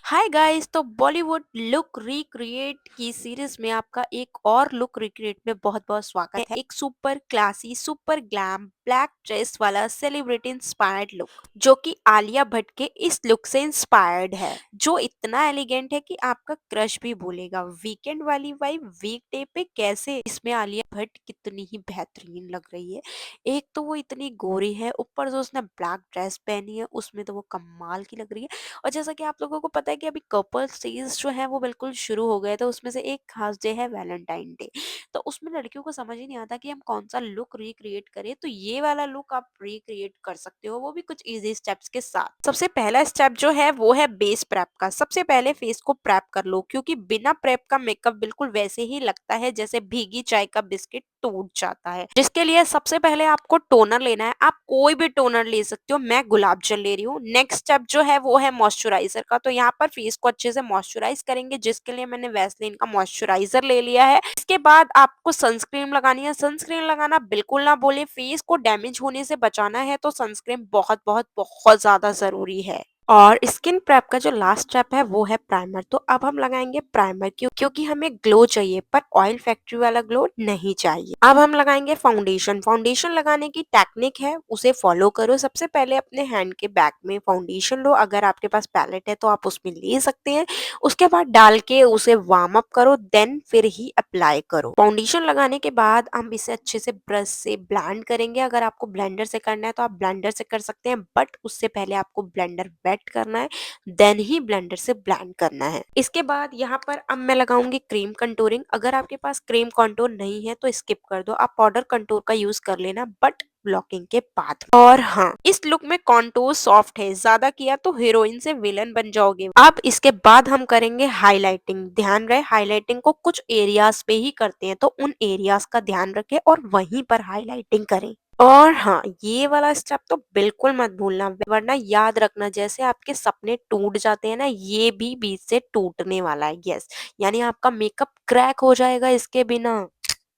Hi guys. तो Bollywood look recreate की series में आपका एक और लुक रिक्रिएट में बहुत बहुत स्वागत है। एक super classy super glam black dress वाला सेलिब्रिटी इंस्पायर्ड लुक जो कि आलिया भट्ट के इस लुक से इंस्पायर्ड है, जो इतना एलिगेंट है कि आपका क्रश भी बोलेगा। वीकेंड वाली वाइब वीकडे पे कैसे, इसमें आलिया भट्ट कितनी ही बेहतरीन लग रही है। एक तो वो इतनी गोरी है, ऊपर जो उसने ब्लैक ड्रेस पहनी है उसमें तो वो कमाल की लग रही है। और जैसा कि आप लोगों को पता है कि अभी कपल्स डेज जो है वो बिल्कुल शुरू हो गए, तो उसमें से एक खास डे है वैलेंटाइन डे। तो उसमें लड़कियों को समझ ही नहीं आता कि हम कौन सा लुक रिक्रिएट करें, तो ये वाला लुक आप रिक्रिएट कर सकते हो, वो भी कुछ इजी स्टेप्स के साथ। सबसे पहला स्टेप जो है वो है बेस प्रेप का। सबसे पहले फेस को प्रेप कर लो, क्योंकि बिना प्रेप का मेकअप बिल्कुल वैसे ही लगता है जैसे भीगी चाय का बिस्किट टूट जाता है। जिसके लिए सबसे पहले आपको टोनर लेना है। आप कोई भी टोनर ले सकते हो, मैं गुलाब जल ले रही हूँ। नेक्स्ट स्टेप जो है वो है मॉइस्चराइजर का। तो यहाँ पर फेस को अच्छे से मॉइस्चराइज करेंगे, जिसके लिए मैंने वैसलीन का मॉइस्चराइजर ले लिया है। इसके बाद आपको सनस्क्रीन लगानी है। सनस्क्रीन लगाना बिल्कुल ना भूलिए, फेस को डैमेज होने से बचाना है तो सनस्क्रीन बहुत बहुत बहुत ज्यादा जरूरी है। और स्किन प्रेप का जो लास्ट स्टेप है वो है प्राइमर। तो अब हम लगाएंगे प्राइमर, क्योंकि हमें ग्लो चाहिए पर ऑयल फैक्ट्री वाला ग्लो नहीं चाहिए। अब हम लगाएंगे फाउंडेशन। फाउंडेशन लगाने की टेक्निक है, उसे फॉलो करो। सबसे पहले अपने हैंड के बैक में फाउंडेशन लो, अगर आपके पास पैलेट है तो आप उसमें ले सकते हैं। उसके बाद डाल के उसे वार्म अप करो, देन फिर ही अप्लाई करो। फाउंडेशन लगाने के बाद हम इसे अच्छे से ब्रश से ब्लेंड करेंगे। अगर आपको ब्लेंडर से करना है तो आप ब्लेंडर से कर सकते हैं, बट उससे पहले आपको ब्लेंडर वेट करना है, देन ही ब्लेंडर से ब्लेंड करना है। इसके बाद यहाँ पर अब मैं लगाऊंगी क्रीम कंटूरिंग। अगर आपके पास क्रीम कंटूर नहीं है तो स्किप कर दो, आप पाउडर कंटूर का यूज कर लेना, बट ब्लॉकिंग के बाद। और हाँ, इस लुक में कॉन्टूर सॉफ्ट है, ज्यादा किया तो हीरोइन से विलन बन जाओगे। अब इसके बाद हम करेंगे हाईलाइटिंग। ध्यान रहे, हाईलाइटिंग को कुछ एरियाज पे ही करते हैं, तो उन एरियाज का ध्यान रखें और वहीं पर हाईलाइटिंग करें। और हाँ, ये वाला स्टेप तो बिल्कुल मत भूलना, वरना याद रखना जैसे आपके सपने टूट जाते हैं ना, ये भी बीच से टूटने वाला है। यस, यानी आपका मेकअप क्रैक हो जाएगा इसके बिना।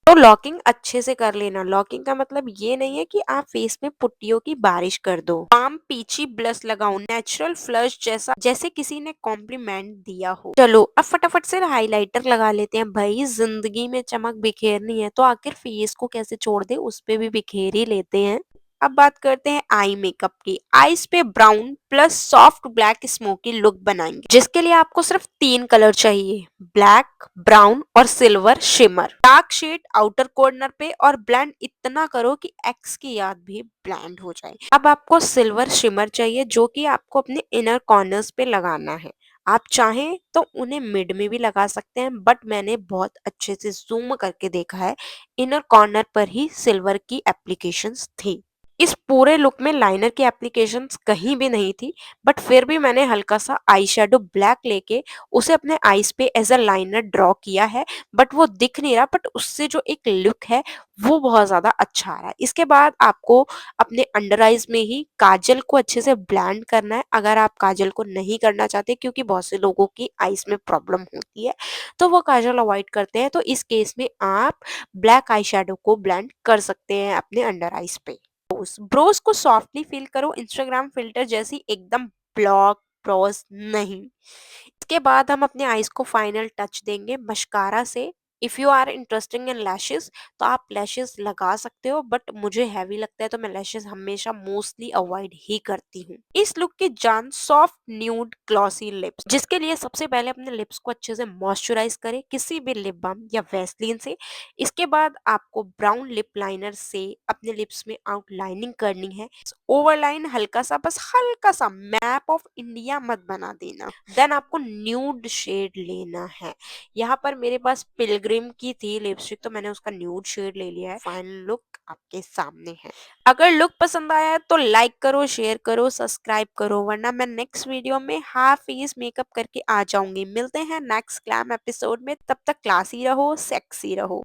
तो लॉकिंग अच्छे से कर लेना। लॉकिंग का मतलब ये नहीं है कि आप फेस में पुट्टियों की बारिश कर दो। पाम पीची ब्लश लगाओ, नेचुरल फ्लश जैसा, जैसे किसी ने कॉम्प्लीमेंट दिया हो। चलो अब फटाफट से हाइलाइटर लगा लेते हैं। भाई जिंदगी में चमक बिखेरनी है तो आखिर फेस को कैसे छोड़ दे, उस पे भी बिखेर ही लेते हैं। अब बात करते हैं आई मेकअप की। आईज पे brown plus soft black smoky look बनाएंगे, जिसके लिए आपको सिर्फ 3 कलर चाहिए, ब्लैक, ब्राउन और silver shimmer. Dark shade outer corner पे और ब्लेंड इतना करो कि एक्स की याद भी ब्लेंड हो जाए। अब आपको सिल्वर शिमर चाहिए, जो कि आपको अपने इनर कॉर्नर्स पे लगाना है। आप चाहें तो उन्हें मिड में भी लगा सकते हैं, बट मैंने बहुत अच्छे से जूम करके देखा है, इनर कॉर्नर पर ही सिल्वर की एप्लीकेशंस थी। इस पूरे लुक में लाइनर की एप्लीकेशंस कहीं भी नहीं थी, बट फिर भी मैंने हल्का सा आई शेडो ब्लैक लेके उसे अपने आईज पे एज अ लाइनर ड्रॉ किया है। बट वो दिख नहीं रहा, बट उससे जो एक लुक है वो बहुत ज्यादा अच्छा आ रहा है। इसके बाद आपको अपने अंडर आईज में ही काजल को अच्छे से ब्लेंड करना है। अगर आप काजल को नहीं करना चाहते, क्योंकि बहुत से लोगों की आईज में प्रॉब्लम होती है तो वो काजल अवॉइड करते हैं, तो इस केस में आप ब्लैक आई शेडो को ब्लेंड कर सकते हैं अपने अंडर आईज पे। ब्रोज को सॉफ्टली फिल करो, इंस्टाग्राम फिल्टर जैसी एकदम ब्लॉक ब्रोज नहीं। इसके बाद हम अपने आईज को फाइनल टच देंगे मस्कारा से। If you are interesting in lashes तो आप लैशेस लगा सकते हो, बट मुझे हैवी लगता है तो मैं लैशेस हमेशा मोस्टली अवॉइड ही करती हूँ। इस लुक की जान सॉफ्ट न्यूड ग्लॉसी लिप्स, जिसके लिए सबसे पहले अपने लिप्स को अच्छे से मॉइस्चराइज करें किसी भी लिप बाम या वैसलीन से। इसके बाद आपको ब्राउन लिप लाइनर से अपने लिप्स में आउटलाइनिंग करनी है। ओवरलाइन हल्का सा, बस हल्का सा, मैप ऑफ इंडिया मत बना देना। देन आपको न्यूड शेड लेना है। यहाँ पर मेरे पास पिलग्रिम की थी लिपस्टिक, तो मैंने उसका न्यूड शेड ले लिया है। फाइनल लुक आपके सामने है। अगर लुक पसंद आया है तो लाइक करो, शेयर करो, सब्सक्राइब करो, वरना मैं नेक्स्ट वीडियो में हाफ फेस मेकअप करके आ जाऊंगी। मिलते हैं नेक्स्ट ग्लैम एपिसोड में, तब तक क्लासी रहो, सेक्सी रहो।